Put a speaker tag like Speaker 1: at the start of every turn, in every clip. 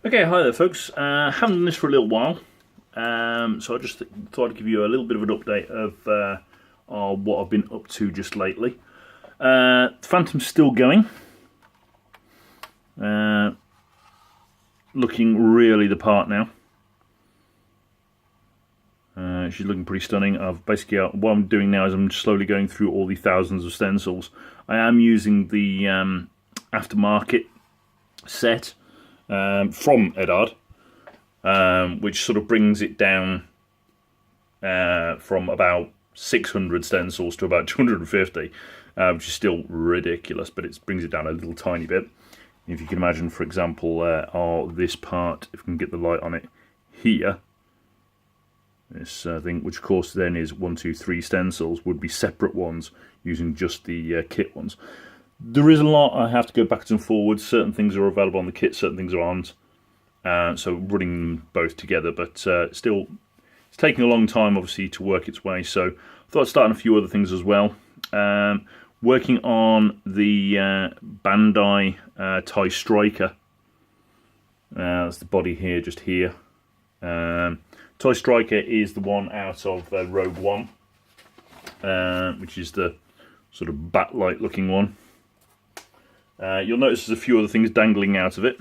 Speaker 1: Okay, hi there, folks. Haven't done this for a little while, so I just thought I'd give you a little bit of an update of what I've been up to just lately. Phantom's still going, looking really the part now. She's looking pretty stunning. I've basically what I'm doing now is I'm slowly going through all the thousands of stencils. I am using the aftermarket set from Edard, which sort of brings it down from about 600 stencils to about 250, which is still ridiculous, but it brings it down a little tiny bit. If you can imagine, for example, this part, if we can get the light on it here, this thing, which of course then is 1, 2, 3 stencils, would be separate ones using just the kit ones. There is a lot I have to go backwards and forwards. Certain things are available on the kit, certain things aren't. So running them both together, but still, it's taking a long time, obviously, to work its way. So I thought I'd start on a few other things as well. Working on the Bandai TIE Striker. That's the body here, just here. TIE Striker is the one out of Rogue One, which is the sort of bat-like looking one. You'll notice there's a few other things dangling out of it,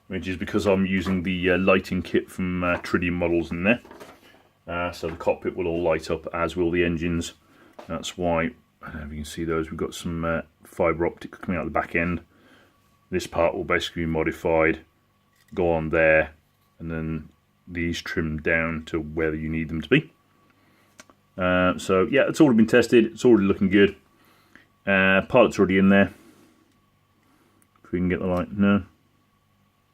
Speaker 1: which is because I'm using the lighting kit from Tritium Models in there. So the cockpit will all light up, as will the engines. That's why, I don't know if you can see those, we've got some fibre optic coming out the back end. This part will basically be modified, go on there, and then these trimmed down to where you need them to be. So yeah, it's already been tested, it's already looking good. Pilot's already in there. If we can get the light, no.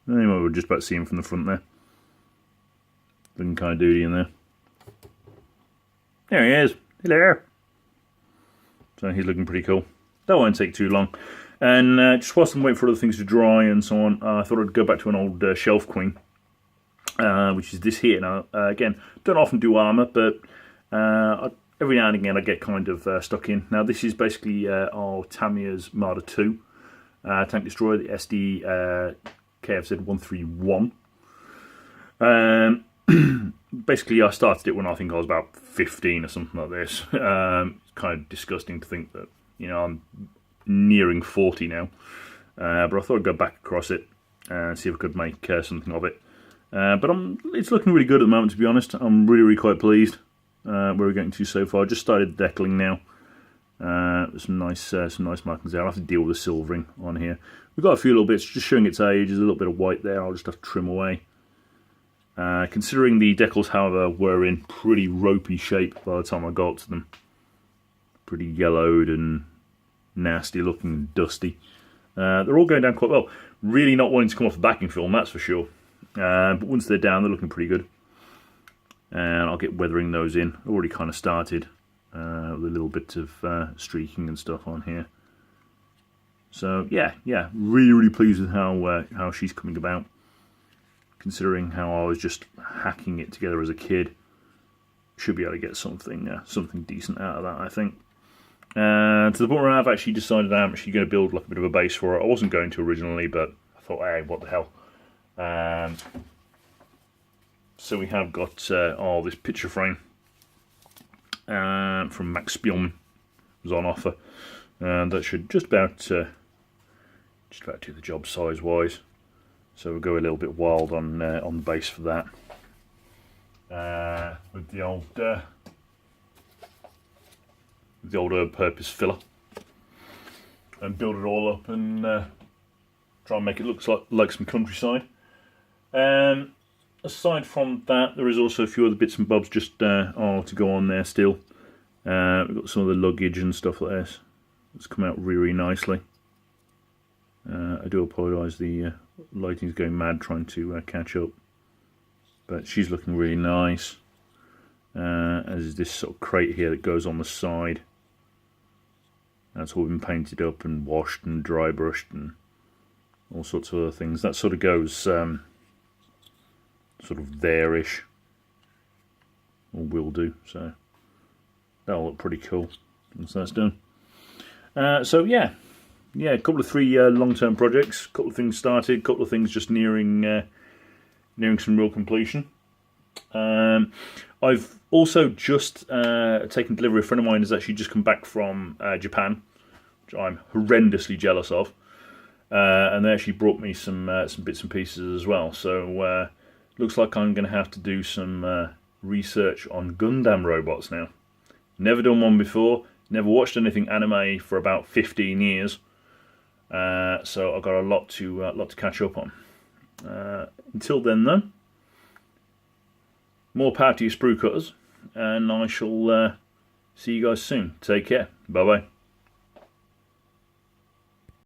Speaker 1: Anyway, we're just about to see him from the front there. Looking kind of doody in there. There he is. Hello. So he's looking pretty cool. That won't take too long. And just whilst I'm waiting for other things to dry and so on, I thought I'd go back to an old Shelf Queen, which is this here. Now, again, don't often do armour, but every now and again I get kind of stuck in. Now this is basically our Tamiya's Marder 2 tank destroyer, the SD KFZ 131. Basically I started it when I think I was about 15 or something like this. It's kind of disgusting to think that, you know, I'm nearing 40 now. But I thought I'd go back across it and see if I could make something of it. But it's looking really good at the moment, to be honest. I'm really quite pleased. Where we're getting to so far. I just started decaling now. Some nice markings there. I'll have to deal with the silvering on here. We've got a few little bits just showing its age. There's a little bit of white there. I'll just have to trim away. Considering the decals, however, were in pretty ropey shape by the time I got to them. Pretty yellowed and nasty looking and dusty. They're all going down quite well. Really not wanting to come off the backing film, that's for sure. But once they're down, they're looking pretty good. And I'll get weathering those in. Already kind of started with a little bit of streaking and stuff on here. So yeah, really pleased with how she's coming about. Considering how I was just hacking it together as a kid, should be able to get something decent out of that, I think. To the point where I've actually decided I'm actually going to build like a bit of a base for it. I wasn't going to originally, but I thought, hey, what the hell. So we have got this picture frame from Max Spion was on offer, and that should just about do the job size wise. So we'll go a little bit wild on the base for that with the old herb purpose filler, and build it all up and try and make it look like some countryside. Aside from that, there is also a few other bits and bobs just to go on there still. We've got some of the luggage and stuff like this. It's come out really nicely. I do apologise, the lighting's going mad trying to catch up. But she's looking really nice. As is this sort of crate here that goes on the side. That's all been painted up and washed and dry brushed and all sorts of other things. That sort of goes sort of there-ish, or will do, so that'll look pretty cool once that's done. So yeah, yeah, a couple of 3 long-term projects, a couple of things started, a couple of things just nearing some real completion. I've also just taken delivery. A friend of mine has actually just come back from Japan, which I'm horrendously jealous of, and they actually brought me some bits and pieces as well. So looks like I'm going to have to do some research on Gundam robots now. Never done one before. Never watched anything anime for about 15 years. So I've got a lot to catch up on. Until then, though, more power to you sprue cutters, and I shall see you guys soon. Take care. Bye bye.